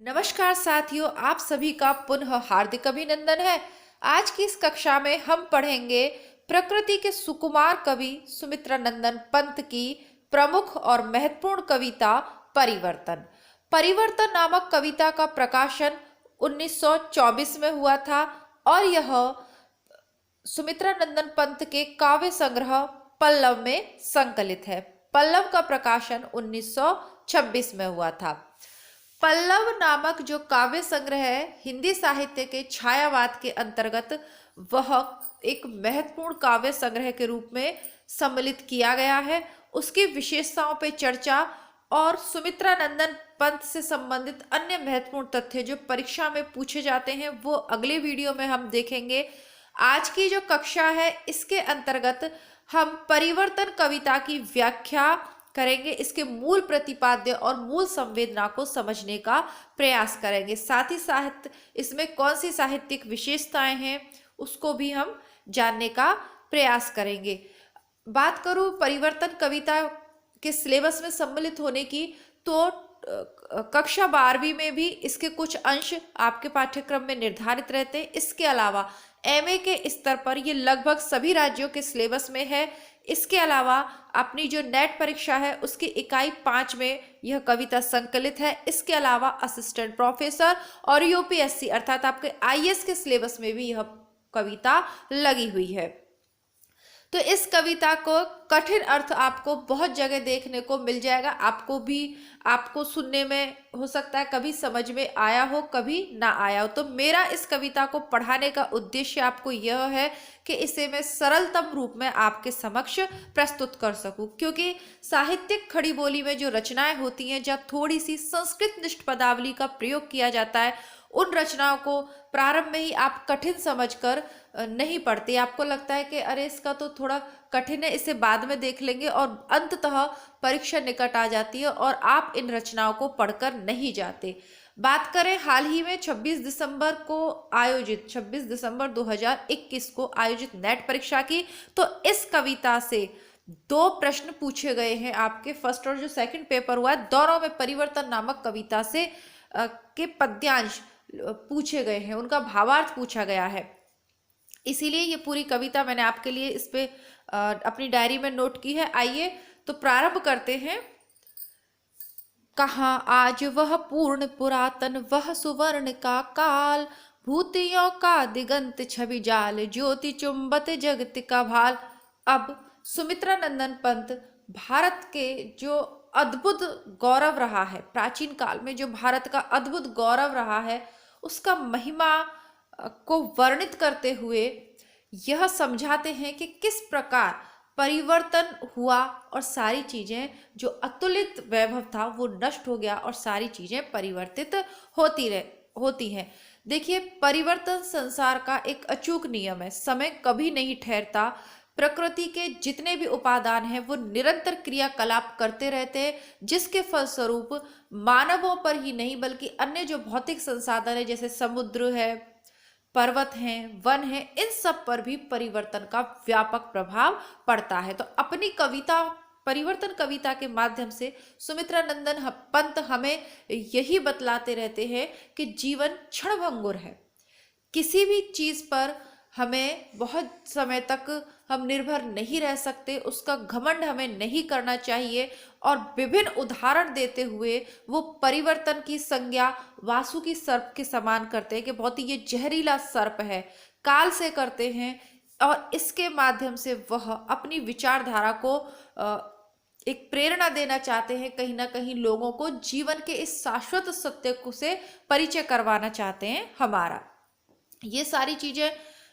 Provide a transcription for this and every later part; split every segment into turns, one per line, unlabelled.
नमस्कार साथियों, आप सभी का पुनः हार्दिक अभिनंदन है। आज की इस कक्षा में हम पढ़ेंगे प्रकृति के सुकुमार कवि सुमित्रा नंदन पंत की प्रमुख और महत्वपूर्ण कविता परिवर्तन। परिवर्तन नामक कविता का प्रकाशन 1924 में हुआ था और यह सुमित्रा नंदन पंत के काव्य संग्रह पल्लव में संकलित है। पल्लव का प्रकाशन 1926 में हुआ था। पल्लव नामक जो काव्य संग्रह है हिंदी साहित्य के छायावाद के अंतर्गत वह एक महत्वपूर्ण काव्य संग्रह के रूप में सम्मिलित किया गया है। उसकी विशेषताओं पे चर्चा और सुमित्रा नंदन पंत से संबंधित अन्य महत्वपूर्ण तथ्य जो परीक्षा में पूछे जाते हैं वो अगले वीडियो में हम देखेंगे। आज की जो कक्षा है इसके अंतर्गत हम परिवर्तन कविता की व्याख्या करेंगे, इसके मूल प्रतिपाद्य और मूल संवेदना को समझने का प्रयास करेंगे। साथ ही साथ इसमें कौन सी साहित्यिक विशेषताएं हैं उसको भी हम जानने का प्रयास करेंगे। बात करूं परिवर्तन कविता के सिलेबस में सम्मिलित होने की, तो कक्षा 12वीं में भी इसके कुछ अंश आपके पाठ्यक्रम में निर्धारित रहते हैं। इसके अलावा एमए के स्तर पर ये लगभग सभी राज्यों के सिलेबस में है। इसके अलावा अपनी जो नेट परीक्षा है उसकी इकाई 5 में यह कविता संकलित है। इसके अलावा असिस्टेंट प्रोफेसर और यूपीएससी अर्थात आपके आईएएस के सिलेबस में भी यह कविता लगी हुई है। तो इस कविता को कठिन अर्थ आपको बहुत जगह देखने को मिल जाएगा। आपको सुनने में हो सकता है कभी समझ में आया हो, कभी ना आया हो। तो मेरा इस कविता को पढ़ाने का उद्देश्य आपको यह है कि इसे मैं सरलतम रूप में आपके समक्ष प्रस्तुत कर सकूं, क्योंकि साहित्यिक खड़ी बोली में जो रचनाएं होती हैं जब थोड़ी सी संस्कृत निष्ठ पदावली का प्रयोग किया जाता है, उन रचनाओं को प्रारंभ में ही आप कठिन समझकर नहीं पढ़ते। आपको लगता है कि अरे इसका तो थोड़ा कठिन है, इसे बाद में देख लेंगे, और अंततः परीक्षा निकट आ जाती है और आप इन रचनाओं को पढ़कर नहीं जाते। बात करें हाल ही में 26 दिसंबर 2021 को आयोजित नेट परीक्षा की, तो इस कविता से 2 प्रश्न पूछे गए हैं। आपके फर्स्ट और जो सेकंड पेपर हुआ है दोनों में परिवर्तन नामक कविता से के पद्यांश पूछे गए हैं, उनका भावार्थ पूछा गया है। इसीलिए ये पूरी कविता मैंने आपके लिए इस पे अपनी डायरी में नोट की है। आइए तो प्रारंभ करते हैं। कहाँ आज वह पूर्ण पुरातन वह सुवर्ण का काल, भूतियों का दिगंत छवि जाल, ज्योति चुंबत जगत का भाल। अब सुमित्रा नंदन पंत भारत के जो अद्भुत गौरव रहा है, प्राचीन काल में जो भारत का अद्भुत गौरव रहा है, उसका महिमा को वर्णित करते हुए यह समझाते हैं कि किस प्रकार परिवर्तन हुआ और सारी चीजें जो अतुलित वैभव था वो नष्ट हो गया और सारी चीजें परिवर्तित होती हैं। देखिए, परिवर्तन संसार का एक अचूक नियम है। समय कभी नहीं ठहरता। प्रकृति के जितने भी उपादान हैं वो निरंतर क्रियाकलाप करते रहते हैं, जिसके फलस्वरूप मानवों पर ही नहीं बल्कि अन्य जो भौतिक संसाधन है जैसे समुद्र है, पर्वत हैं, वन हैं, इन सब पर भी परिवर्तन का व्यापक प्रभाव पड़ता है। तो अपनी कविता परिवर्तन कविता के माध्यम से सुमित्रा नंदन पंत हमें यही बतलाते रहते हैं कि जीवन क्षणभंगुर है। किसी भी चीज पर हमें बहुत समय तक हम निर्भर नहीं रह सकते, उसका घमंड हमें नहीं करना चाहिए। और विभिन्न उदाहरण देते हुए वो परिवर्तन की संज्ञा वासुकी सर्प के समान करते हैं कि बहुत ही ये जहरीला सर्प है, काल से करते हैं। और इसके माध्यम से वह अपनी विचारधारा को एक प्रेरणा देना चाहते हैं, कहीं ना कहीं लोगों को जीवन के इस शाश्वत सत्य को से परिचय करवाना चाहते हैं हमारा। ये सारी चीजें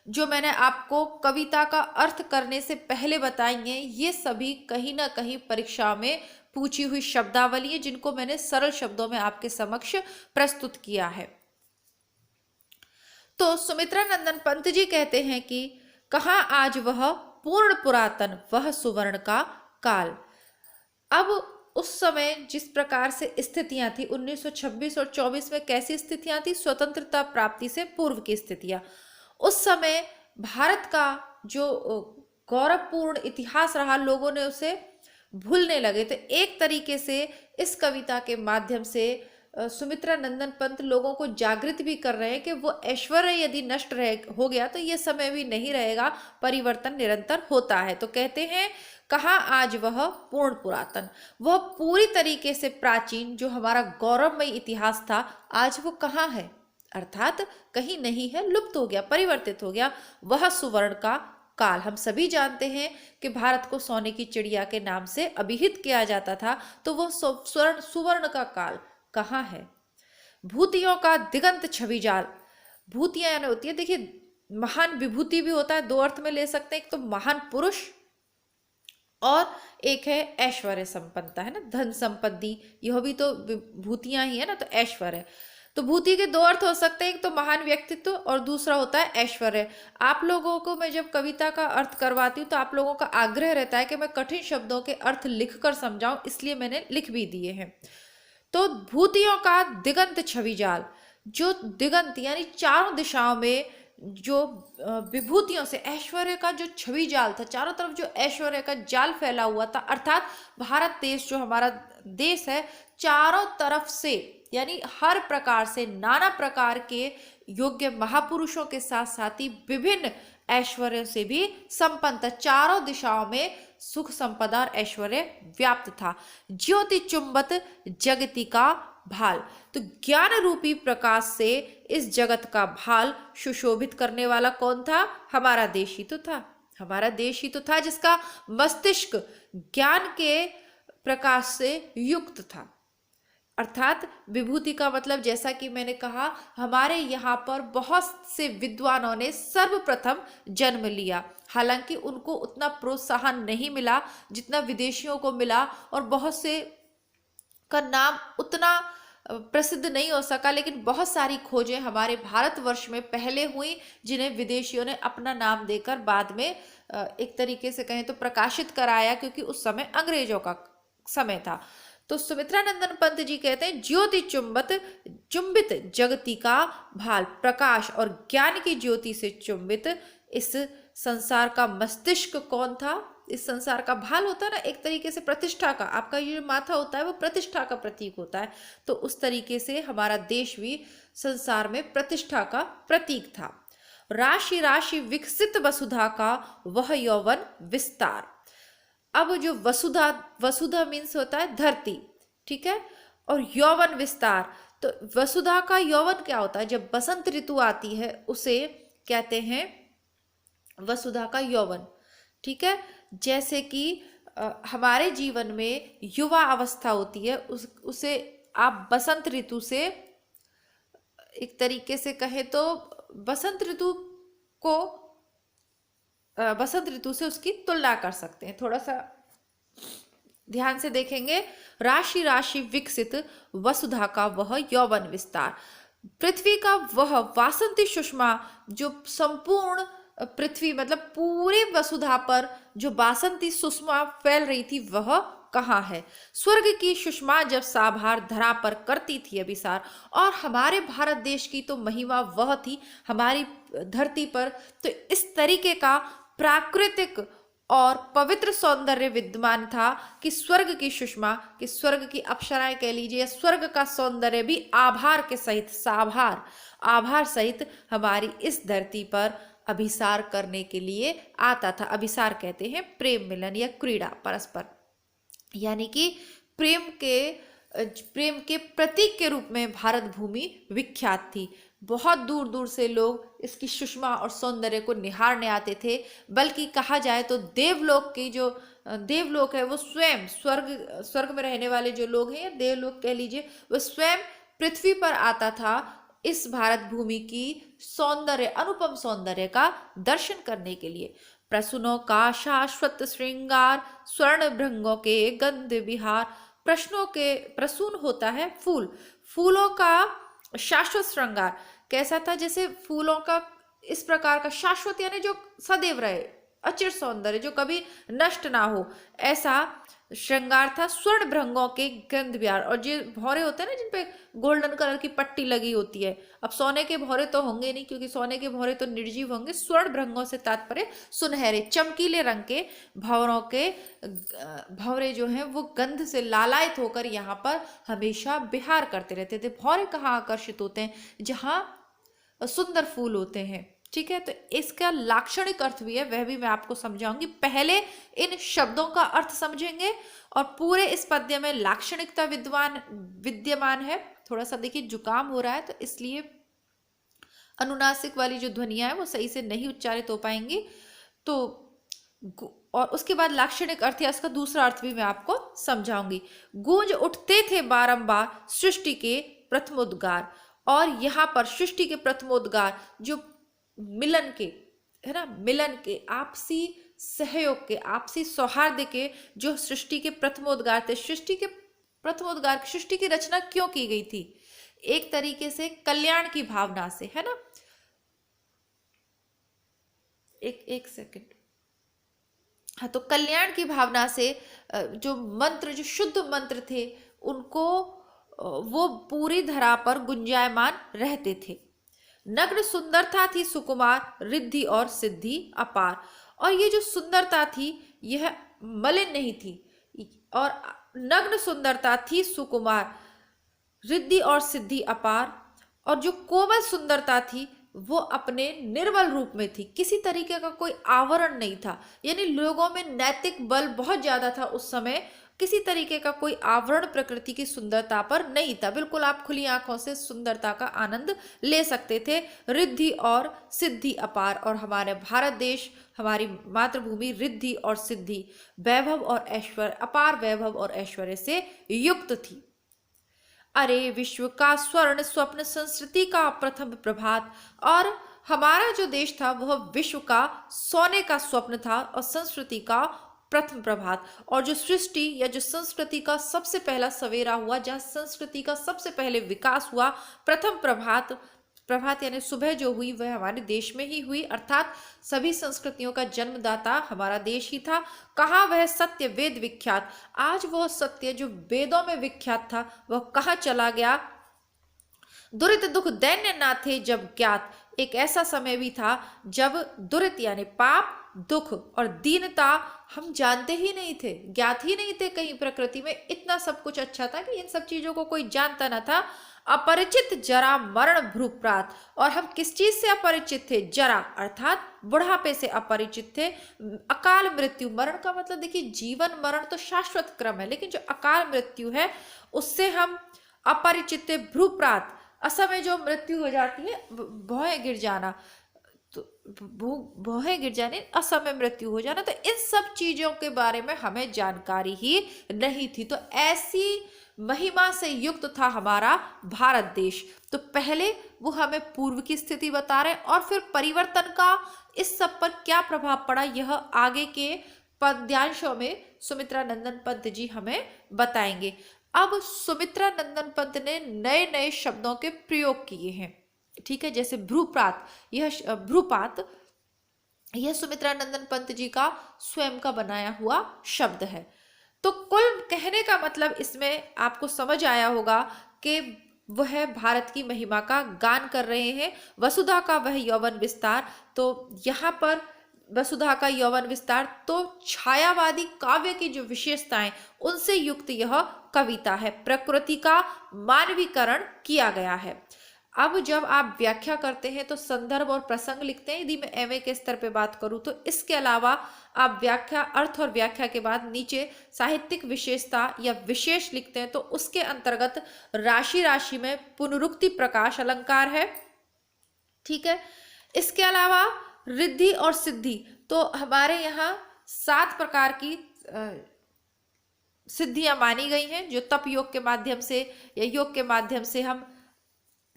जो मैंने आपको कविता का अर्थ करने से पहले बताई हैं, ये सभी कहीं ना कहीं परीक्षा में पूछी हुई शब्दावली है, जिनको मैंने सरल शब्दों में आपके समक्ष प्रस्तुत किया है। तो सुमित्रा नंदन पंत जी कहते हैं कि कहाँ आज वह पूर्ण पुरातन वह सुवर्ण का काल। अब उस समय जिस प्रकार से स्थितियां थी 1926 और 24 में, कैसी स्थितियां थी? स्वतंत्रता प्राप्ति से पूर्व की स्थितियां। उस समय भारत का जो गौरवपूर्ण इतिहास रहा, लोगों ने उसे भूलने लगे। तो एक तरीके से इस कविता के माध्यम से सुमित्रा नंदन पंत लोगों को जागृत भी कर रहे हैं कि वो ऐश्वर्य यदि नष्ट हो गया तो ये समय भी नहीं रहेगा, परिवर्तन निरंतर होता है। तो कहते हैं कहाँ आज वह पूर्ण पुरातन, वह पूरी तरीके से प्राचीन जो हमारा गौरवमय इतिहास था, आज वो कहाँ है, अर्थात कहीं नहीं है, लुप्त हो गया, परिवर्तित हो गया। वह सुवर्ण का काल, हम सभी जानते हैं कि भारत को सोने की चिड़िया के नाम से अभिहित किया जाता था, तो वह सुवर्ण का काल कहाँ है। भूतियों का दिगंत छवि जाल, भूतियां यानी होती है, देखिए महान विभूति भी होता है, दो अर्थ में ले सकते हैं, एक तो महान पुरुष और एक है ऐश्वर्य संपन्नता, है ना, धन संपत्ति, यह भी तो भूतियां ही है ना, तो ऐश्वर्य। तो भूति के दो अर्थ हो सकते हैं, एक तो महान व्यक्तित्व और दूसरा होता है ऐश्वर्य। आप लोगों को मैं जब कविता का अर्थ करवाती हूँ तो आप लोगों का आग्रह रहता है कि मैं कठिन शब्दों के अर्थ लिखकर समझाऊं, इसलिए मैंने लिख भी दिए हैं। तो भूतियों का दिगंत छवि जाल, जो दिगंत यानी चारों दिशाओं में जो विभूतियों से ऐश्वर्य का जो छवि जाल था, चारों तरफ जो ऐश्वर्य का जाल फैला हुआ था, अर्थात भारत देश जो हमारा देश है, चारों तरफ से यानी हर प्रकार से नाना प्रकार के योग्य महापुरुषों के साथ साथ ही विभिन्न ऐश्वर्य से भी संपन्न था। चारों दिशाओं में सुख संपदा और ऐश्वर्य व्याप्त था। ज्योति चुंबत जगति का भाल, तो ज्ञान रूपी प्रकाश से इस जगत का भाल सुशोभित करने वाला कौन था, हमारा देश ही तो था, हमारा देश ही तो था, जिसका मस्तिष्क ज्ञान के प्रकाश से युक्त था। अर्थात विभूति का मतलब, जैसा कि मैंने कहा, हमारे यहाँ पर बहुत से विद्वानों ने सर्वप्रथम जन्म लिया, हालांकि उनको उतना प्रोत्साहन नहीं मिला जितना विदेशियों को मिला, और बहुत से का नाम उतना प्रसिद्ध नहीं हो सका, लेकिन बहुत सारी खोजें हमारे भारतवर्ष में पहले हुई जिन्हें विदेशियों ने अपना नाम देकर बाद में एक तरीके से कहें तो प्रकाशित कराया, क्योंकि उस समय अंग्रेजों का समय था। तो सुमित्रा नंदन पंत जी कहते हैं ज्योति चुंबित जगति का भाल, प्रकाश और ज्ञान की ज्योति से चुंबित इस संसार का मस्तिष्क कौन था, इस संसार का भाल होता है ना, एक तरीके से प्रतिष्ठा का, आपका ये माथा होता है वो प्रतिष्ठा का प्रतीक होता है, तो उस तरीके से हमारा देश भी संसार में प्रतिष्ठा का प्रतीक था। राशि राशि विकसित वसुधा का वह यौवन विस्तार। अब जो वसुधा मीन्स होता है धरती, ठीक है, और यौवन विस्तार, तो वसुधा का यौवन क्या होता है, जब बसंत ऋतु आती है उसे कहते हैं वसुधा का यौवन, ठीक है। जैसे कि हमारे जीवन में युवा अवस्था होती है, उसे आप बसंत ऋतु से एक तरीके से कहे तो बसंत ऋतु से उसकी तुलना कर सकते हैं। थोड़ा सा ध्यान से देखेंगे, राशि राशि विकसित वसुधा का वह यौवन विस्तार, पृथ्वी का वह वासंती सुषमा, जो संपूर्ण पृथ्वी मतलब पूरे वसुधा पर जो बासंती सुषमा फैल रही थी वह कहाँ है। स्वर्ग की सुषमा जब साभार धरा पर करती थी अभिसार, और हमारे भारत देश की तो महिमा वह थी हमारी धरती पर, तो इस तरीके का प्राकृतिक और पवित्र सौंदर्य विद्यमान था कि स्वर्ग की सुषमा, कि स्वर्ग की अप्सराएं कह लीजिए, स्वर्ग का सौंदर्य भी आभार के सहित, साभार आभार सहित हमारी इस धरती पर अभिसार करने के लिए आता था। अभिसार कहते हैं प्रेम मिलन या क्रीड़ा परस्पर, यानी कि प्रेम के प्रतीक के रूप में भारत भूमि विख्यात थी। बहुत दूर दूर से लोग इसकी सुषमा और सौंदर्य को निहारने आते थे, बल्कि कहा जाए तो देवलोक की जो देवलोक है वो स्वयं स्वर्ग में रहने वाले जो लोग हैं या देवलोक कह लीजिए, वो स्वयं पृथ्वी पर आता था इस भारत भूमि की सौंदर्य, अनुपम सौंदर्य का दर्शन करने के लिए। प्रसूनों का शाश्वत श्रृंगार, स्वर्ण भृंगों के गंध विहार, प्रसून होता है फूल, फूलों का शाश्वत श्रृंगार कैसा था, जैसे फूलों का इस प्रकार का शाश्वत यानी जो सदैव रहे, अचिर सौंदर्य जो कभी नष्ट ना हो, ऐसा श्रृंगार था स्वर्ण भृंगों के गंध विहार। और जो भौरे होते हैं ना जिनपे गोल्डन कलर की पट्टी लगी होती है, अब सोने के भौरे तो होंगे नहीं क्योंकि सोने के भौरे तो निर्जीव होंगे। स्वर्ण भृंगों से तात्पर्य सुनहरे चमकीले रंग के भौरों के भौरे जो हैं वो गंध से लालायित होकर यहाँ पर हमेशा विहार करते रहते थे। भौरे कहाँ आकर्षित होते हैं? जहाँ सुंदर फूल होते हैं। ठीक है, तो इसका लाक्षणिक अर्थ भी है, वह भी मैं आपको समझाऊंगी। पहले इन शब्दों का अर्थ समझेंगे और पूरे इस पद्य में लाक्षणिकता विद्यमान है। थोड़ा सा देखिए जुकाम हो रहा है तो इसलिए अनुनासिक वाली जो ध्वनियां है वो सही से नहीं उच्चारित हो पाएंगी। तो और उसके बाद लाक्षणिक अर्थ या इसका दूसरा अर्थ भी मैं आपको समझाऊंगी। गूंज उठते थे बारंबार सृष्टि के प्रथमोद्गार। और यहाँ पर सृष्टि के प्रथमोद्गार जो मिलन के है ना, मिलन के, आपसी सहयोग के, आपसी सौहार्द के जो सृष्टि के प्रथमोद्गार थे। सृष्टि के प्रथमोद्गार, सृष्टि की रचना क्यों की गई थी? एक तरीके से कल्याण की भावना से, है ना। एक सेकंड। हाँ, तो कल्याण की भावना से जो मंत्र, जो शुद्ध मंत्र थे उनको वो पूरी धरा पर गुंजायमान रहते थे। नग्न सुंदरता थी सुकुमार, रिद्धि और सिद्धि अपार। और ये जो सुंदरता थी यह मलिन नहीं थी, और नग्न सुंदरता थी सुकुमार, रिद्धि और सिद्धि अपार। और जो कोमल सुंदरता थी वो अपने निर्बल रूप में थी, किसी तरीके का कोई आवरण नहीं था। यानी लोगों में नैतिक बल बहुत ज्यादा था उस समय, किसी तरीके का कोई आवरण प्रकृति की सुंदरता पर नहीं था। बिल्कुल आप खुली आंखों से सुंदरता का आनंद ले सकते थे। रिद्धि और सिद्धि अपार। और हमारे भारत देश, हमारी मातृभूमि रिद्धि और सिद्धि, वैभव और ऐश्वर्य, अपार वैभव और ऐश्वर्य से युक्त थी। अरे विश्व का स्वर्ण स्वप्न, संस्कृति का प्रथम प्रभात। और हमारा जो देश था वह विश्व का सोने का स्वप्न था और संस्कृति का प्रथम प्रभात। और जो सृष्टि या जो संस्कृति का सबसे पहला सवेरा हुआ, जहाँ संस्कृति का सबसे पहले विकास हुआ, प्रथम प्रभात, प्रभात यानी सुबह जो हुई वह हमारे देश में ही हुई। अर्थात सभी संस्कृतियों का जन्मदाता हमारा देश ही था। कहाँ वह सत्य वेद विख्यात? आज वह सत्य जो वेदों में विख्यात था वह कहाँ चला गया? दुरित दुख दैन्य ना थे जब ज्ञात। एक ऐसा समय भी था जब दुरित यानी पाप, दुख और दीनता हम जानते ही नहीं थे, ज्ञात ही नहीं थे कहीं। प्रकृति में इतना सब कुछ अच्छा था कि इन सब चीजों को कोई जानता ना था। अपरिचित जरा मरण भ्रूप्रात। और हम किस चीज से अपरिचित थे? जरा अर्थात बुढ़ापे से अपरिचित थे। अकाल मृत्यु, मरण का मतलब देखिए जीवन मरण तो शाश्वत क्रम है, लेकिन जो अकाल मृत्यु है उससे हम अपरिचित थे। भ्रूप्रात असमय जो मृत्यु हो जाती है, भौहें गिर जाना, तो भौहें गिर जाने, असमय मृत्यु हो जाना, तो इन सब चीजों के बारे में हमें जानकारी ही नहीं थी। तो ऐसी महिमा से युक्त था हमारा भारत देश। तो पहले वो हमें पूर्व की स्थिति बता रहे हैं और फिर परिवर्तन का इस सब पर क्या प्रभाव पड़ा यह आगे के पद्यांशों में सुमित्रा नंदन पंत जी हमें बताएंगे। अब सुमित्रा नंदन पंत ने नए नए शब्दों के प्रयोग किए हैं। ठीक है, जैसे भ्रूपात, यह भ्रूपात यह सुमित्रा नंदन पंत जी का स्वयं का बनाया हुआ शब्द है। तो कुल कहने का मतलब इसमें आपको समझ आया होगा कि वह भारत की महिमा का गान कर रहे हैं। वसुधा का वह यौवन विस्तार, तो यहाँ पर वसुधा का यौवन विस्तार तो छायावादी काव्य की जो विशेषताएं उनसे युक्त यह कविता है। प्रकृति का मानवीकरण किया गया है। अब जब आप व्याख्या करते हैं तो संदर्भ और प्रसंग लिखते हैं। यदि मैं एमए के स्तर पे बात करूं तो इसके अलावा आप व्याख्या, अर्थ और व्याख्या के बाद नीचे साहित्यिक विशेषता या विशेष लिखते हैं, तो उसके अंतर्गत राशि राशि में पुनरुक्ति प्रकाश अलंकार है। ठीक है, इसके अलावा रिद्धि और सिद्धि, तो हमारे यहाँ 7 प्रकार की सिद्धियां मानी गई हैं जो तप योग के माध्यम से या योग के माध्यम से हम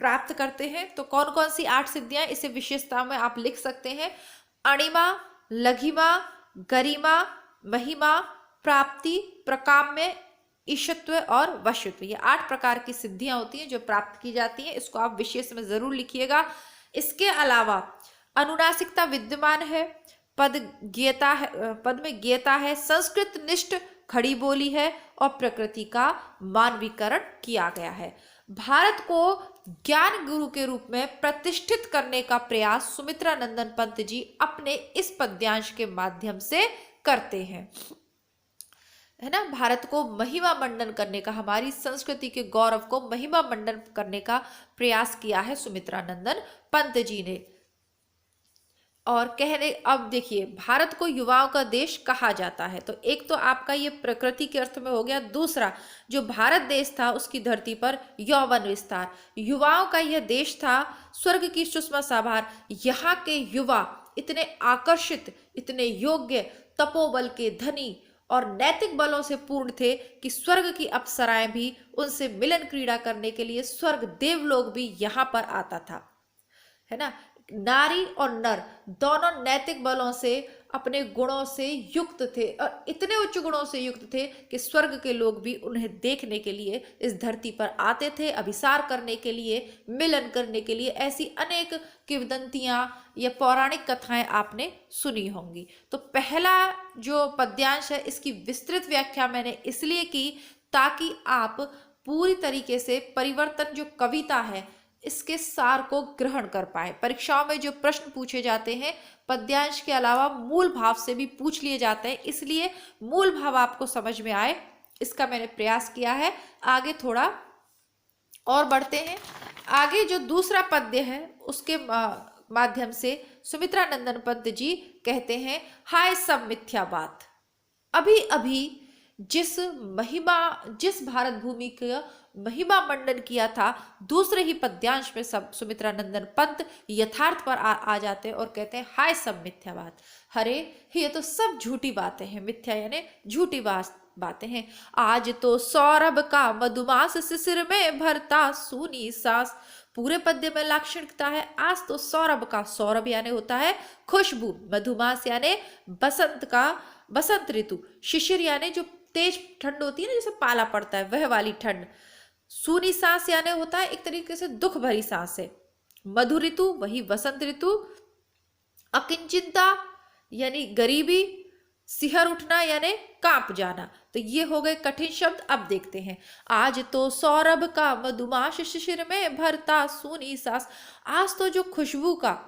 प्राप्त करते हैं। तो कौन कौन सी 8 सिद्धियां, इसे विशेषता में आप लिख सकते हैं। अणिमा, लघिमा, गरिमा, महिमा, प्राप्ति, प्रकाम्य, ईशत्व और वशत्व, ये 8 प्रकार की सिद्धियां होती हैं जो प्राप्त की जाती हैं। इसको आप विशेष में जरूर लिखिएगा। इसके अलावा अनुनासिकता विद्यमान है, पद ज्ञता है, पद में ज्ञता है, संस्कृत निष्ठ खड़ी बोली है और प्रकृति का मानवीकरण किया गया है। भारत को ज्ञान गुरु के रूप में प्रतिष्ठित करने का प्रयास सुमित्रा नंदन पंत जी अपने इस पद्यांश के माध्यम से करते हैं, है ना। भारत को महिमा मंडन करने का, हमारी संस्कृति के गौरव को महिमा मंडन करने का प्रयास किया है सुमित्रा नंदन पंत जी ने। और कहने, अब देखिए, भारत को युवाओं का देश कहा जाता है, तो एक तो आपका ये प्रकृति के अर्थ में हो गया। दूसरा, जो भारत देश था उसकी धरती पर यौवन विस्तार, युवाओं का यह देश था, स्वर्ग की सुषमा साभार। यहाँ के युवा इतने आकर्षित, इतने योग्य, तपोबल के धनी और नैतिक बलों से पूर्ण थे कि स्वर्ग की अप्सराएं भी उनसे मिलन क्रीड़ा करने के लिए, स्वर्ग देवलोक भी यहाँ पर आता था, है ना। नारी और नर दोनों नैतिक बलों से, अपने गुणों से युक्त थे और इतने उच्च गुणों से युक्त थे कि स्वर्ग के लोग भी उन्हें देखने के लिए इस धरती पर आते थे, अभिसार करने के लिए, मिलन करने के लिए। ऐसी अनेक किंवदंतियां या पौराणिक कथाएं आपने सुनी होंगी। तो पहला जो पद्यांश है, इसकी विस्तृत व्याख्या मैंने इसलिए की ताकि आप पूरी तरीके से परिवर्तन जो कविता है इसके सार को ग्रहण कर पाए। परीक्षाओं में जो प्रश्न पूछे जाते हैं पद्यांश के अलावा मूल भाव से भी पूछ लिए जाते हैं, इसलिए मूल भाव आपको समझ में आए इसका मैंने प्रयास किया है। आगे थोड़ा और बढ़ते हैं। आगे जो दूसरा पद्य है उसके माध्यम से सुमित्रा नंदन पंत जी कहते हैं, हाय सब मिथ्या बात। अभी अभी जिस भारत भूमि का महिमा मंडन किया था, दूसरे ही पद्यांश में सब सुमित्रा नंदन पंत यथार्थ पर आ जाते और कहते हैं, हाय सब मिथ्या बात। अरे ये तो सब झूठी बातें हैं, मिथ्या यानी झूठी बातें हैं। आज तो सौरभ का मधुमास शिशिर में भरता सूनी सांस। पूरे पद्य में लाक्षणिकता है, आज तो सौरभ का, सौरभ यानी होता है खुशबू, मधुमास यानी बसंत का, बसंत ऋतु, शिशिर यानी जो तेज ठंड होती है ना, जैसे पाला पड़ता है वह वाली ठंड, सूनी सांस यानी होता है एक तरीके से दुख भरी सांस है, मधु ऋतु वही वसंत ऋतु, अकिंचिंता यानी गरीबी, सिहर उठना यानी कांप जाना। तो ये हो गए कठिन शब्द। अब देखते हैं, आज तो सौरभ का मधुमास शिशिर में भरता सूनी सांस। आज तो जो खुशबू का,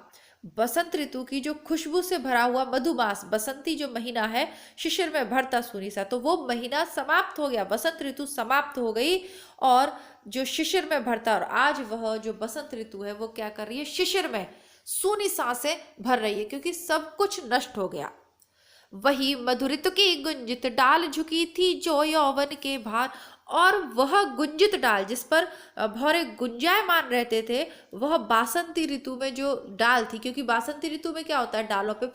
बसंत ऋतु की जो खुशबू से भरा हुआ मधुमास, बसंती जो महीना है, शिशिर में भरता सूनी सा, तो वो महीना समाप्त हो गया, बसंत ऋतु समाप्त हो गई और जो शिशिर में भरता, और आज वह जो बसंत ऋतु है वो क्या कर रही है, शिशिर में सूनी सांसें भर रही है क्योंकि सब कुछ नष्ट हो गया। वही मधुरित की गुंजित डाल झुकी थी जो यौवन के भार। और वह गुंजित डाल जिस पर भौरे गुंजायमान रहते थे, वह बासंती ऋतु में जो डाल थी, क्योंकि बासंती ऋतु में क्या होता है, डालों पे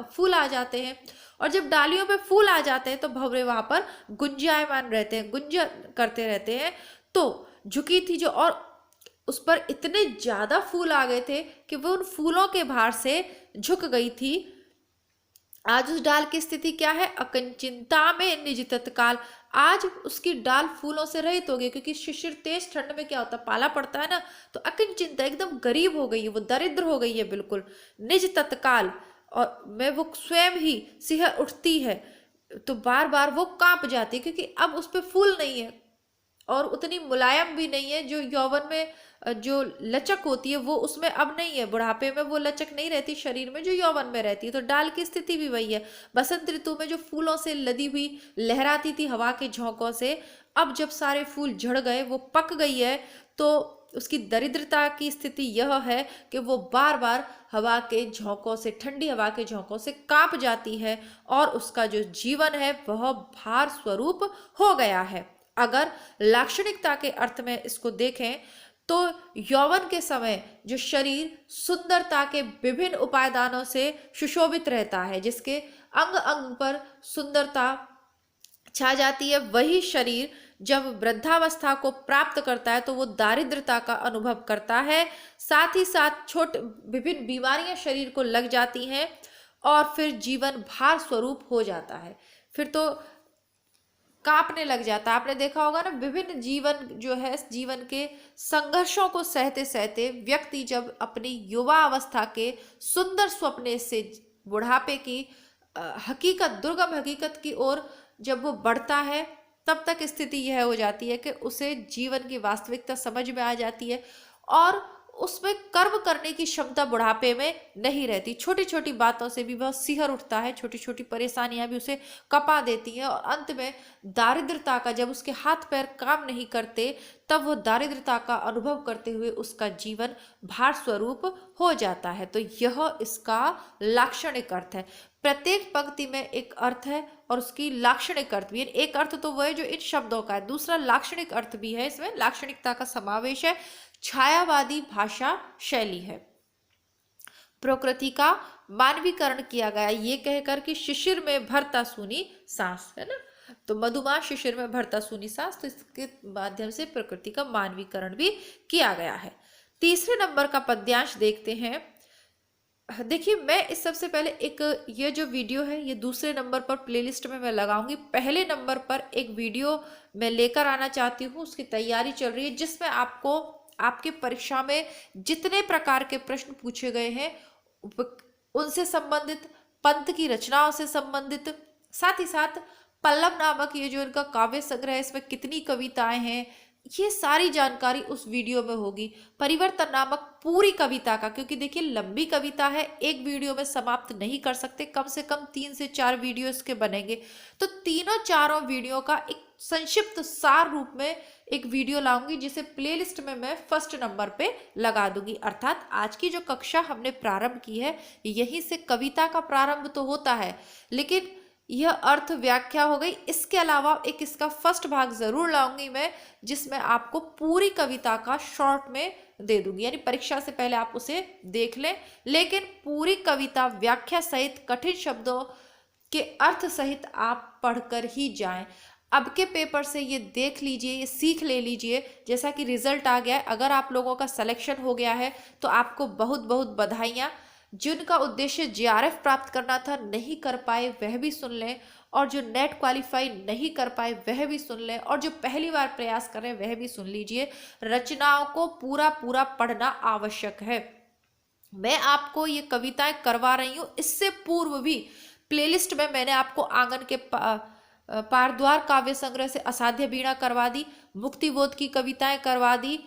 फूल आ जाते हैं, और जब डालियों पे फूल आ जाते हैं तो भौरे वहां पर गुंजायमान रहते हैं, गुंजा करते रहते हैं। तो झुकी थी जो, और उस पर इतने ज्यादा फूल आ गए थे कि वो उन फूलों के भार से झुक गई थी। आज उस डाल की स्थिति क्या है, अकंचिंता में निज तत्काल। आज उसकी डाल फूलों से रहित हो गई, क्योंकि शिशिर तेज ठंड में क्या होता है, पाला पड़ता है ना, तो अकिंचिंता एकदम गरीब हो गई है, वो दरिद्र हो गई है बिल्कुल। निज तत्काल, और मैं वो स्वयं ही सिहर उठती है, तो बार बार वो कांप जाती है क्योंकि अब उस पर फूल नहीं है और उतनी मुलायम भी नहीं है। जो यौवन में जो लचक होती है वो उसमें अब नहीं है, बुढ़ापे में वो लचक नहीं रहती शरीर में जो यौवन में रहती है। तो डाल की स्थिति भी वही है। बसंत ऋतु में जो फूलों से लदी हुई लहराती थी हवा के झोंकों से, अब जब सारे फूल झड़ गए, वो पक गई है, तो उसकी दरिद्रता की स्थिति यह है कि वो बार बार हवा के झोंकों से, ठंडी हवा के झोंकों से कांप जाती है और उसका जो जीवन है वह भार स्वरूप हो गया है। अगर लाक्षणिकता के अर्थ में इसको देखें तो यौवन के समय जो शरीर सुंदरता के विभिन्न उपादानों से सुशोभित रहता है, जिसके अंग अंग पर सुंदरता छा जाती है, वही शरीर जब वृद्धावस्था को प्राप्त करता है तो वो दारिद्रता का अनुभव करता है। साथ ही साथ विभिन्न बीमारियां शरीर को लग जाती हैं और फिर जीवन भार स्वरूप हो जाता है, फिर तो कांपने लग जाता है। आपने देखा होगा ना, विभिन्न जीवन जो है, जीवन के संघर्षों को सहते सहते व्यक्ति जब अपनी युवा अवस्था के सुंदर स्वप्ने से बुढ़ापे की हकीकत, दुर्गम हकीकत की ओर जब वो बढ़ता है तब तक स्थिति यह हो जाती है कि उसे जीवन की वास्तविकता समझ में आ जाती है और उसमें कर्म करने की क्षमता बुढ़ापे में नहीं रहती। छोटी छोटी बातों से भी वह सिहर उठता है, छोटी छोटी परेशानियां भी उसे कपा देती हैं और अंत में दारिद्रता का, जब उसके हाथ पैर काम नहीं करते तब वो दारिद्रता का अनुभव करते हुए उसका जीवन भार स्वरूप हो जाता है। तो यह इसका लाक्षणिक अर्थ है। प्रत्येक पंक्ति में एक अर्थ है और उसकी लाक्षणिक अर्थ भी है। एक अर्थ तो वह है जो इन शब्दों का है, दूसरा लाक्षणिक अर्थ भी है, इसमें लाक्षणिकता का समावेश है। छायावादी भाषा शैली है। प्रकृति का मानवीकरण किया गया ये कहकर कि शिशिर में भरता सूनी सांस, है ना, तो मधुमास शिशिर में भरता सूनी सांस, तो इसके माध्यम से प्रकृति का मानवीकरण भी किया गया है। तीसरे नंबर का पद्यांश देखते हैं। देखिए, मैं इस सबसे पहले एक ये जो वीडियो है ये दूसरे नंबर पर प्लेलिस्ट में मैं लगाऊंगी। पहले नंबर पर एक वीडियो मैं लेकर आना चाहती हूँ, उसकी तैयारी चल रही है, जिसमें आपको आपके परीक्षा में जितने प्रकार के प्रश्न पूछे गए हैं उनसे संबंधित, पंत की रचनाओं से संबंधित, साथ ही साथ पल्लव नामक ये जो इनका काव्य संग्रह है इसमें कितनी कविताएं हैं, ये सारी जानकारी उस वीडियो में होगी। परिवर्तन नामक पूरी कविता का, क्योंकि देखिए लंबी कविता है, एक वीडियो में समाप्त नहीं कर सकते, कम से कम 3 से 4 वीडियो इसके बनेंगे, तो तीनों चारों वीडियो का एक संक्षिप्त सार रूप में एक वीडियो लाऊंगी, जिसे प्लेलिस्ट में मैं फर्स्ट नंबर पे लगा दूंगी। अर्थात आज की जो कक्षा हमने प्रारंभ की है यहीं से कविता का प्रारंभ तो होता है, लेकिन यह अर्थ व्याख्या हो गई। इसके अलावा एक इसका फर्स्ट भाग जरूर लाऊंगी मैं, जिसमें आपको पूरी कविता का शॉर्ट में दे दूंगी, यानी परीक्षा से पहले आप उसे देख लें, लेकिन पूरी कविता व्याख्या सहित, कठिन शब्दों के अर्थ सहित आप पढ़कर ही जाएं। अब के पेपर से ये देख लीजिए, ये सीख ले लीजिए। जैसा कि रिजल्ट आ गया है, अगर आप लोगों का सिलेक्शन हो गया है तो आपको बहुत बहुत बधाइयाँ। जिनका उद्देश्य जेआरएफ प्राप्त करना था नहीं कर पाए वह भी सुन लें, और जो नेट क्वालिफाई नहीं कर पाए वह भी सुन लें, और जो पहली बार प्रयास कर रहे हैं वह भी सुन लीजिए। रचनाओं को पूरा पूरा पढ़ना आवश्यक है। मैं आपको ये कविताएं करवा रही हूँ, इससे पूर्व भी प्लेलिस्ट में मैंने आपको आंगन के पारद्वार काव्य संग्रह से असाध्य वीणा करवा दी, मुक्तिबोध की कविताएं करवा दी,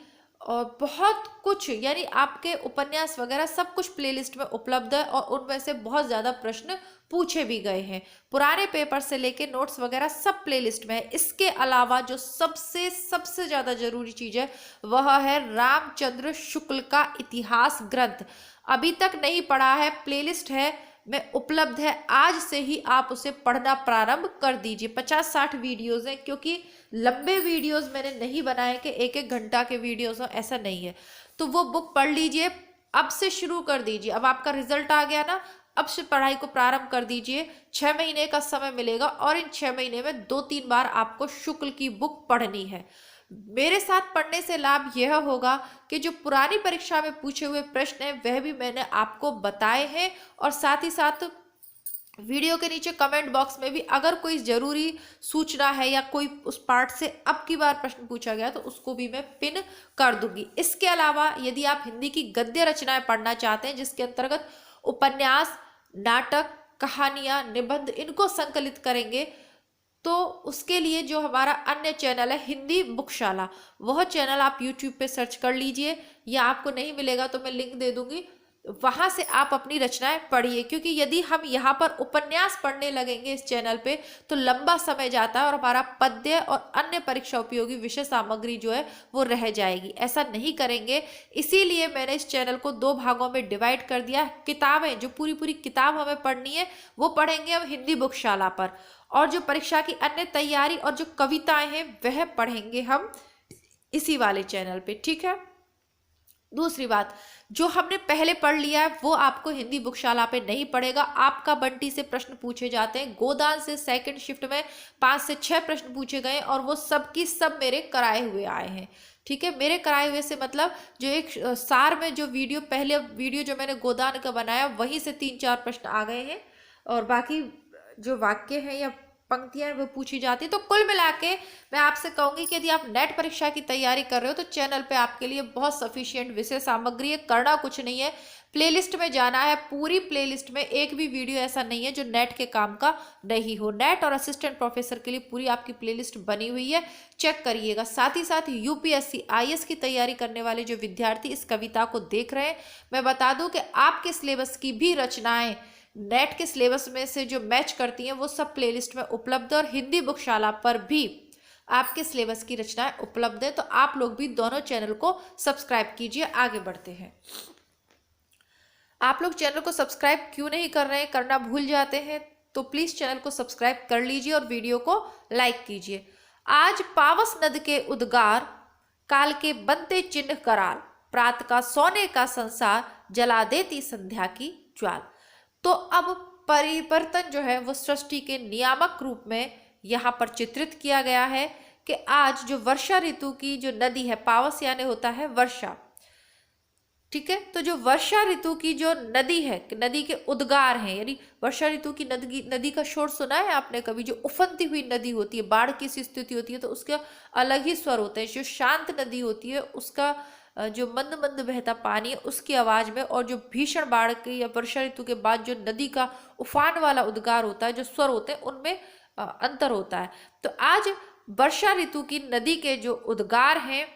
और बहुत कुछ, यानी आपके उपन्यास वगैरह सब कुछ प्लेलिस्ट में उपलब्ध है, और उनमें से बहुत ज़्यादा प्रश्न पूछे भी गए हैं। पुराने पेपर से लेके नोट्स वगैरह सब प्लेलिस्ट में है। इसके अलावा जो सबसे ज़्यादा जरूरी चीज़ है वह है रामचंद्र शुक्ल का इतिहास ग्रंथ। अभी तक नहीं पढ़ा है, प्लेलिस्ट है में उपलब्ध है, आज से ही आप उसे पढ़ना प्रारंभ कर दीजिए। 50-60 वीडियोज़ हैं, क्योंकि लंबे वीडियोस मैंने नहीं बनाए कि 1-1 घंटा के वीडियोस हो, ऐसा नहीं है। तो वो बुक पढ़ लीजिए, अब से शुरू कर दीजिए। अब आपका रिजल्ट आ गया ना, अब से पढ़ाई को प्रारंभ कर दीजिए। 6 महीने का समय मिलेगा और इन 6 महीने में 2-3 बार आपको शुक्ल की बुक पढ़नी है। मेरे साथ पढ़ने से लाभ यह होगा कि जो पुरानी परीक्षा में पूछे हुए प्रश्न हैं वह भी मैंने आपको बताए हैं, और साथ ही साथ वीडियो के नीचे कमेंट बॉक्स में भी अगर कोई ज़रूरी सूचना है या कोई उस पार्ट से अब की बार प्रश्न पूछा गया तो उसको भी मैं पिन कर दूंगी। इसके अलावा यदि आप हिंदी की गद्य रचनाएं पढ़ना चाहते हैं, जिसके अंतर्गत उपन्यास, नाटक, कहानियां, निबंध, इनको संकलित करेंगे, तो उसके लिए जो हमारा अन्य चैनल है हिंदी बुकशाला, वह चैनल आप यूट्यूब पे सर्च कर लीजिए, या आपको नहीं मिलेगा तो मैं लिंक दे दूंगी, वहां से आप अपनी रचनाएं पढ़िए। क्योंकि यदि हम यहाँ पर उपन्यास पढ़ने लगेंगे इस चैनल पे तो लंबा समय जाता है और हमारा पद्य और अन्य परीक्षा उपयोगी विषय सामग्री जो है वो रह जाएगी। ऐसा नहीं करेंगे, इसीलिए मैंने इस चैनल को 2 भागों में डिवाइड कर दिया। किताबें, जो पूरी किताब हमें पढ़नी है वो पढ़ेंगे हम हिंदी बुकशाला पर, और जो परीक्षा की अन्य तैयारी और जो कविताएं हैं वह पढ़ेंगे हम इसी वाले चैनल पे, ठीक है। दूसरी बात, जो हमने पहले पढ़ लिया है वो आपको हिंदी बुकशाला पे नहीं पड़ेगा। आपका बंटी से प्रश्न पूछे जाते हैं, गोदान से सेकंड शिफ्ट में 5 से 6 प्रश्न पूछे गए, और वो सब की सब मेरे कराए हुए आए हैं, ठीक है। मेरे कराए हुए से मतलब जो एक सार में जो वीडियो, पहले वीडियो जो मैंने गोदान का बनाया वहीं से 3-4 प्रश्न आ गए हैं, और बाकी जो वाक्य हैं या पंक्तियां वो पूछी जाती है। तो कुल मिला के मैं आपसे कहूंगी कि यदि आप नेट परीक्षा की तैयारी कर रहे हो तो चैनल पे आपके लिए बहुत सफिशिएंट विषय सामग्री है, करना कुछ नहीं है, प्लेलिस्ट में जाना है। पूरी प्लेलिस्ट में एक भी वीडियो ऐसा नहीं है जो नेट के काम का नहीं हो। नेट और असिस्टेंट प्रोफेसर के लिए पूरी आपकी प्लेलिस्ट बनी हुई है, चेक करिएगा। साथ ही साथ यूपीएससी आईएएस की तैयारी करने वाले जो विद्यार्थी इस कविता को देख रहे हैं, मैं बता दूं कि आपके सिलेबस की भी रचनाएं नेट के सिलेबस में से जो मैच करती हैं वो सब प्लेलिस्ट में उपलब्ध है, और हिंदी बुकशाला पर भी आपके सिलेबस की रचनाएं उपलब्ध है। तो आप लोग भी दोनों चैनल को सब्सक्राइब कीजिए। आगे बढ़ते हैं। आप लोग चैनल को सब्सक्राइब क्यों नहीं कर रहे हैं, करना भूल जाते हैं, तो प्लीज चैनल को सब्सक्राइब कर लीजिए और वीडियो को लाइक कीजिए। आज पावस नद के उद्गार, काल के बनते चिन्ह कराल, प्रात का सोने का संसार, जला देती संध्या की ज्वाल। तो अब परिवर्तन जो है वो सृष्टि के नियामक रूप में यहाँ पर चित्रित किया गया है कि आज जो वर्षा ऋतु की जो नदी है, पावस यानी होता है वर्षा, ठीक है। तो जो वर्षा ऋतु की जो नदी है, नदी के उद्गार हैं, यानी वर्षा ऋतु की नदी का शोर सुना है आपने कभी? जो उफनती हुई नदी होती है, बाढ़ की सी स्थिति होती है तो उसके अलग ही स्वर होते हैं। जो शांत नदी होती है उसका जो मंद मंद बहता पानी है उसकी आवाज में, और जो भीषण बाढ़ की या वर्षा ऋतु के बाद जो नदी का उफान वाला उद्गार होता है, जो स्वर होते हैं, उनमें अंतर होता है। तो आज वर्षा ऋतु की नदी के जो उद्गार हैं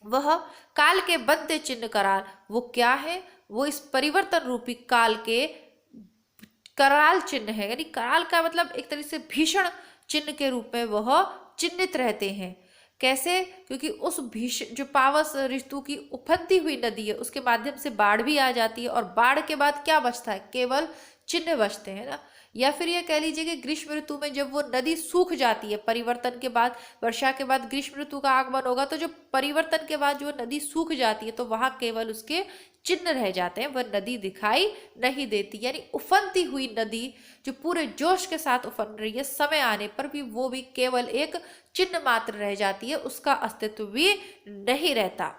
वह काल के बनते चिन्ह कराल, वो क्या है? वो इस परिवर्तन रूपी काल के कराल चिन्ह है, यानी कराल का मतलब एक तरह से भीषण चिन्ह के रूप में वह चिन्हित रहते हैं। कैसे? क्योंकि उस भीषण जो पावस ऋतु की उफनती हुई नदी है उसके माध्यम से बाढ़ भी आ जाती है, और बाढ़ के बाद क्या बचता है? केवल चिन्ह बचते हैं ना। या फिर ये कह लीजिए कि ग्रीष्म ऋतु में जब वो नदी सूख जाती है, परिवर्तन के बाद, वर्षा के बाद ग्रीष्म ऋतु का आगमन होगा, तो जो परिवर्तन के बाद जो नदी सूख जाती है तो वहां केवल उसके चिन्ह रह जाते हैं, वह नदी दिखाई नहीं देती। यानी उफनती हुई नदी जो पूरे जोश के साथ उफन रही है, समय आने पर भी वो भी केवल एक चिन्ह मात्र रह जाती है, उसका अस्तित्व भी नहीं रहता।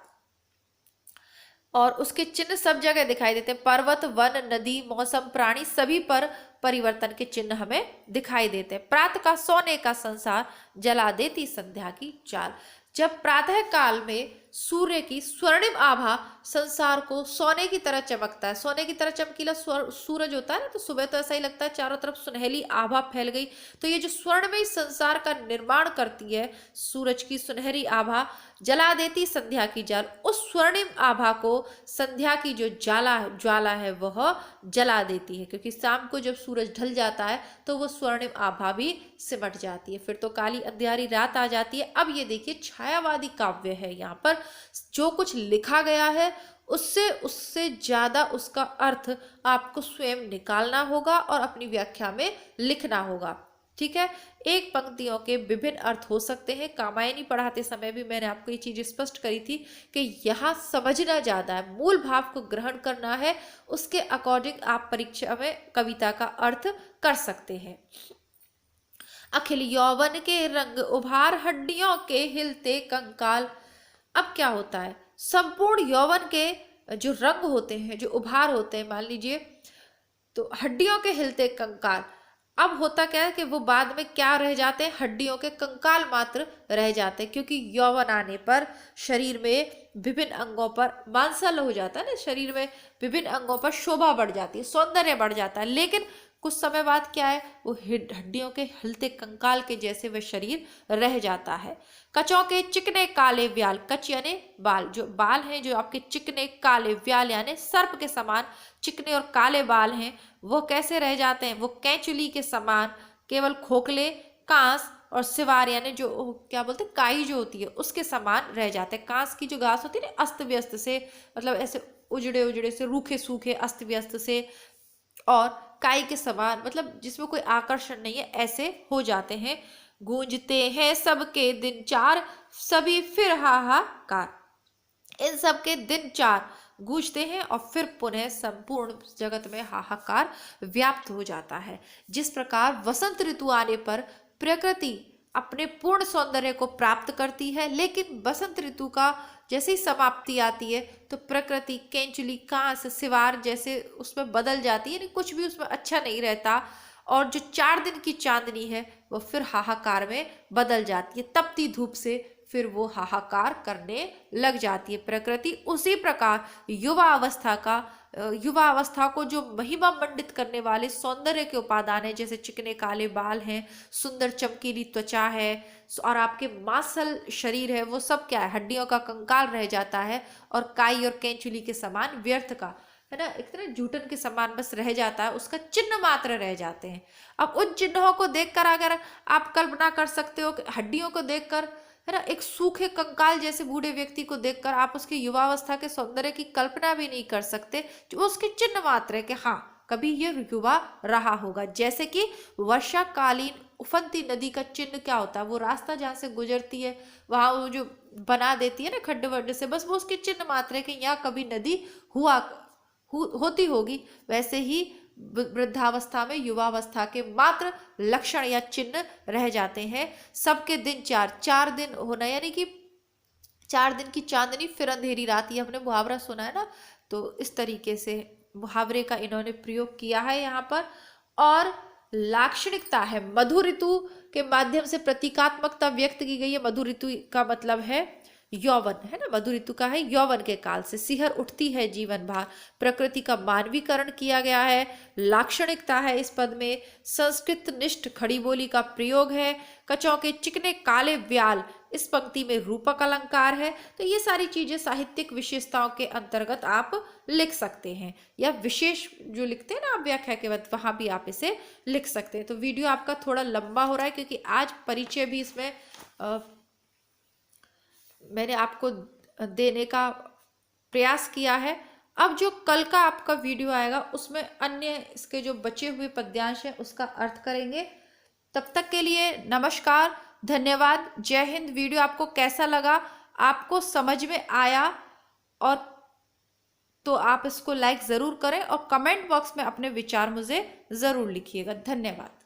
और उसके चिन्ह सब जगह दिखाई देते हैं, पर्वत, वन, नदी, मौसम, प्राणी, सभी पर परिवर्तन के चिन्ह हमें दिखाई देते हैं। प्रातः का सोने का संसार, जला देती संध्या की चाल। जब प्रातः काल में सूर्य की स्वर्णिम आभा संसार को सोने की तरह चमकता है, सोने की तरह चमकीला सूरज होता है ना, तो सुबह तो ऐसा ही लगता है चारों तरफ सुनहली आभा फैल गई। तो ये जो स्वर्णमय संसार का निर्माण करती है सूरज की सुनहरी आभा, जला देती संध्या की जाल, उस स्वर्णिम आभा को संध्या की जो ज्वाला है वह जला देती है, क्योंकि शाम को जब सूरज ढल जाता है तो वो स्वर्णिम आभा भी सिमट जाती है, फिर तो काली अंधियारी रात आ जाती है। अब ये देखिए छायावादी काव्य है, यहाँ पर जो कुछ लिखा गया है उससे ज्यादा उसका अर्थ आपको स्वयं निकालना होगा और अपनी व्याख्या में लिखना होगा, ठीक है। एक पंक्तियों के विभिन्न अर्थ हो सकते हैं। कामायनी पढ़ाते समय भी मैंने आपको ये चीज स्पष्ट करी थी कि यहाँ समझना ज्यादा है, मूल भाव को ग्रहण करना है, उसके अकॉर्डिंग आप परीक्षा में कविता का अर्थ कर सकते हैं। अखिल यौवन के रंग उभार, हड्डियों के हिलते कंकाल। अब क्या होता है? संपूर्ण यौवन के जो रंग होते हैं, जो उभार होते हैं, मान लीजिए तो हड्डियों के हिलते कंकाल। अब होता क्या है कि वो बाद में क्या रह जाते हैं? हड्डियों के कंकाल मात्र रह जाते हैं, क्योंकि यौवन आने पर शरीर में विभिन्न अंगों पर मांसल हो जाता है ना, शरीर में विभिन्न अंगों पर शोभा बढ़ जाती है, सौंदर्य बढ़ जाता है। लेकिन कुछ समय बाद क्या है? वो हड्डियों के हिलते कंकाल के जैसे वह शरीर रह जाता है। कचों के चिकने काले व्याल, कच यानी बाल, जो बाल हैं जो आपके चिकने काले, व्याल यानी सर्प के समान चिकने और काले बाल हैं, वो कैसे रह जाते हैं? वो कैंचुली के समान केवल खोखले, कांस और सिवार यानी जो क्या बोलते हैं, काई जो होती है उसके समान रह जाते हैं। कांस की जो घास होती है ना, अस्त व्यस्त से, मतलब ऐसे उजड़े उजड़े से, रूखे सूखे, अस्त व्यस्त से, और काई के समान मतलब जिसमें कोई आकर्षण नहीं है, ऐसे हो जाते हैं। गूंजते हैं सबके दिन चार, सभी फिर हाहाकार। इन सबके दिन चार गूंजते हैं और फिर पुनः संपूर्ण जगत में हाहाकार व्याप्त हो जाता है। जिस प्रकार वसंत ऋतु आने पर प्रकृति अपने पूर्ण सौंदर्य को प्राप्त करती है, लेकिन बसंत ऋतु का जैसे ही समाप्ति आती है तो प्रकृति केंचुली, कांस, सिवार जैसे उसमें बदल जाती है, कुछ भी उसमें अच्छा नहीं रहता, और जो 4 दिन की चांदनी है वो फिर हाहाकार में बदल जाती है। तपती धूप से फिर वो हाहाकार करने लग जाती है प्रकृति। उसी प्रकार युवा अवस्था को जो महिमा मंडित करने वाले सौंदर्य के उपादान है, जैसे चिकने काले बाल हैं, सुंदर चमकीली त्वचा है और आपके मांसल शरीर है, वो सब क्या है, हड्डियों का कंकाल रह जाता है और काई और केंचुली के समान व्यर्थ का, है ना, एक तरह जूठन के समान बस रह जाता है, उसका चिन्ह मात्र रह जाते हैं। अब उन चिन्हों को देखकर अगर आप कल्पना कर सकते हो कि हड्डियों को देखकर, है ना, एक सूखे कंकाल जैसे बूढ़े व्यक्ति को देखकर आप उसके युवावस्था के सौंदर्य की कल्पना भी नहीं कर सकते, जो उसके चिन्ह मात्र है कि हाँ कभी ये युवा रहा होगा। जैसे कि वर्षाकालीन उफनती नदी का चिन्ह क्या होता है, वो रास्ता जहाँ से गुजरती है वहां वो जो बना देती है ना खड्डे वड्डे से, बस वो उसके चिन्ह मात्र है कि यहाँ कभी नदी होती होगी। वैसे ही वृद्धावस्था में युवावस्था के मात्र लक्षण या चिन्ह रह जाते हैं। सबके दिन 4 दिन होना, यानी कि 4 दिन की चांदनी फिर अंधेरी रात, ये हमने मुहावरा सुना है ना, तो इस तरीके से मुहावरे का इन्होंने प्रयोग किया है यहाँ पर। और लाक्षणिकता है, मधु ऋतु के माध्यम से प्रतीकात्मकता व्यक्त की गई है। मधु ऋतु का मतलब है यौवन, है ना, मधु ऋतु का है यौवन के काल से सिहर उठती है जीवन भर। प्रकृति का मानवीकरण किया गया है। लाक्षणिकता है इस पद में, संस्कृत निष्ठ खड़ी बोली का प्रयोग है। कचों के चिकने काले व्याल इस पंक्ति में रूपक अलंकार है। तो ये सारी चीजें साहित्यिक विशेषताओं के अंतर्गत आप लिख सकते हैं, या विशेष जो लिखते हैं ना आप व्याख्या के बाद, वहां भी आप इसे लिख सकते हैं। तो वीडियो आपका थोड़ा लंबा हो रहा है क्योंकि आज परिचय भी इसमें मैंने आपको देने का प्रयास किया है। अब जो कल का आपका वीडियो आएगा उसमें अन्य इसके जो बचे हुए पद्यांश हैं उसका अर्थ करेंगे। तब तक के लिए नमस्कार, धन्यवाद, जय हिंद। वीडियो आपको कैसा लगा, आपको समझ में आया और तो आप इसको लाइक ज़रूर करें और कमेंट बॉक्स में अपने विचार मुझे ज़रूर लिखिएगा। धन्यवाद।